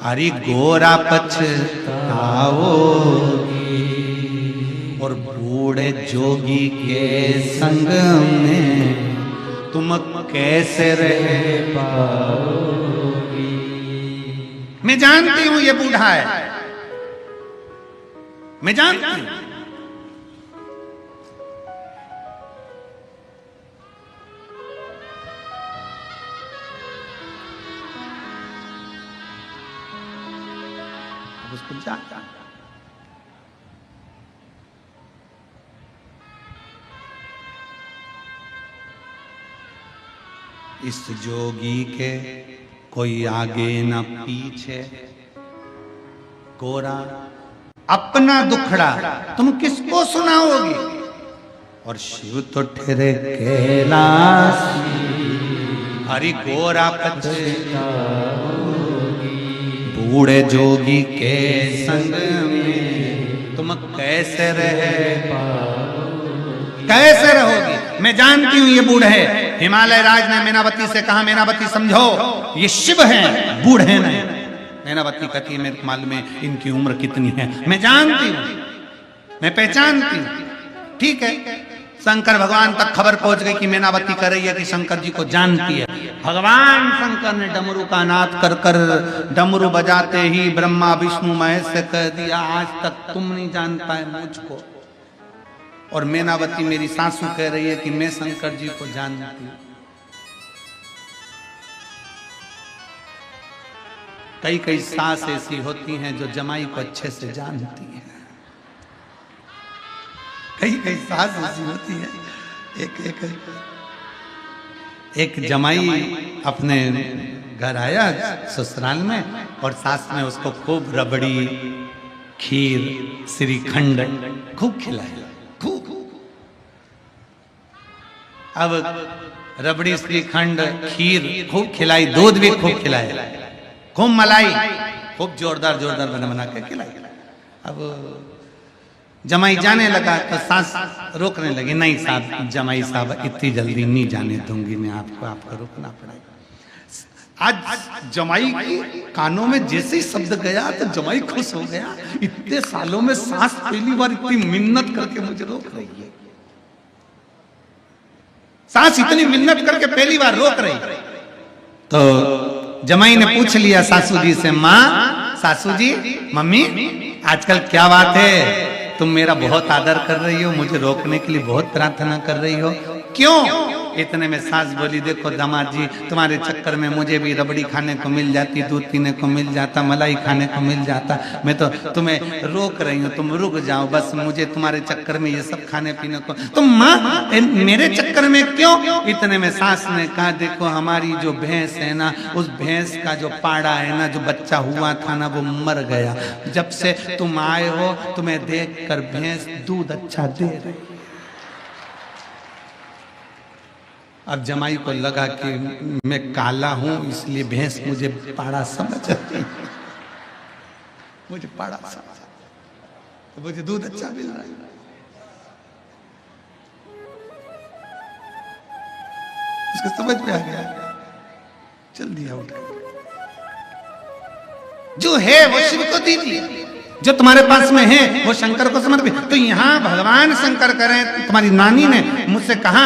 अरे गोरा पछताओगी, और बूढ़े जोगी के संग में तुम कैसे रह पाओगी। मैं जानती हूं ये बूढ़ा है, मैं जानती हूं। उसको जाता इस जोगी के कोई आगे न पीछे, गोरा अपना दुखड़ा तुम किसको सुनाओगे। और शिव तो ठहरे कैलाशी, हरि गोरा पछताओगी, बूढ़े जोगी के संग में तुम कैसे रह पाओगे, कैसे रहोगी। मैं जानती हूं ये बूढ़े है। हिमालय राज ने मैनावती से कहा, मैनावती समझो ये शिव हैं, बूढ़े नहीं। मैनावती कहती है, मेरे मालूम है इनकी उम्र कितनी है, मैं जानती हूं, मैं पहचानती हूं। ठीक है, शंकर भगवान तक खबर पहुंच गई कि मैनावती कह रही है कि शंकर जी को जानती है। भगवान शंकर ने डमरू का नाद कर कर डमरू बजाते ही ब्रह्मा विष्णु महेश से कह दिया, आज तक तुम नहीं जान पाए मुझको। और मैनावती मेरी सासू कह रही है कि मैं शंकर जी को जानती हूं। कई कई सास ऐसी होती हैं जो जमाई को अच्छे से जानती हैं, कई कई सास ऐसी होती है। एक जमाई अपने घर आया ससुराल में, और सास ने उसको खूब रबड़ी, खीर, श्रीखंड खूब खिलाया, खूब। अब रबड़ी, श्रीखंड, खीर खूब खिलाई, दूध भी खूब खिलाया, खूब मलाई, खूब जोरदार जोरदार बना के खिलाई। अब जमाई जाने लगा तो सास रोकने लगी, नहीं साहब, जमाई साहब इतनी जल्दी नहीं जाने दूंगी मैं आपको, आपको रुकना पड़ेगा। आज जमाई के कानों में जैसे ही शब्द गया तो जमाई खुश हो गया। इतने सालों में सास पहली बार इतनी मिन्नत करके मुझे रोक रही है, सास इतनी मिन्नत करके पहली बार रोक रही। तो जमाई ने पूछ लिया सासू जी से, माँ, सासू जी, मम्मी, आजकल क्या बात है, तुम मेरा बहुत आदर कर रही हो, मुझे रोकने के लिए बहुत प्रार्थना कर रही हो, क्यों? इतने में सास बोली, देखो दामाद जी, तुम्हारे चक्कर में मुझे भी रबड़ी खाने को मिल जाती, दूध पीने को मिल जाता, मलाई खाने को मिल जाता, मैं तो तुम्हें रोक रही हूँ, तुम रुक जाओ, बस मुझे तुम्हारे चक्कर में ये सब खाने पीने को। तुम माँ मेरे चक्कर में क्यों? इतने में सास ने कहा, देखो हमारी जो भैंस है ना, उस भैंस का जो पाड़ा है ना, जो बच्चा हुआ था ना, वो मर गया। जब से तुम आए हो तुम्हें देख कर भैंस दूध अच्छा दे रही। अब जमाई को लगा कि मैं काला हूं इसलिए भैंस मुझे पाड़ा समझती, मुझे पाड़ा समझ, तो मुझे दूध अच्छा मिल रहा है। उसको समझ में आ गया, चल दिया उठा, जो है वो शिव को दीजिए, जो तुम्हारे पास में है वो शंकर को समर्पित। तो यहां भगवान शंकर करें, तुम्हारी नानी ने मुझसे कहा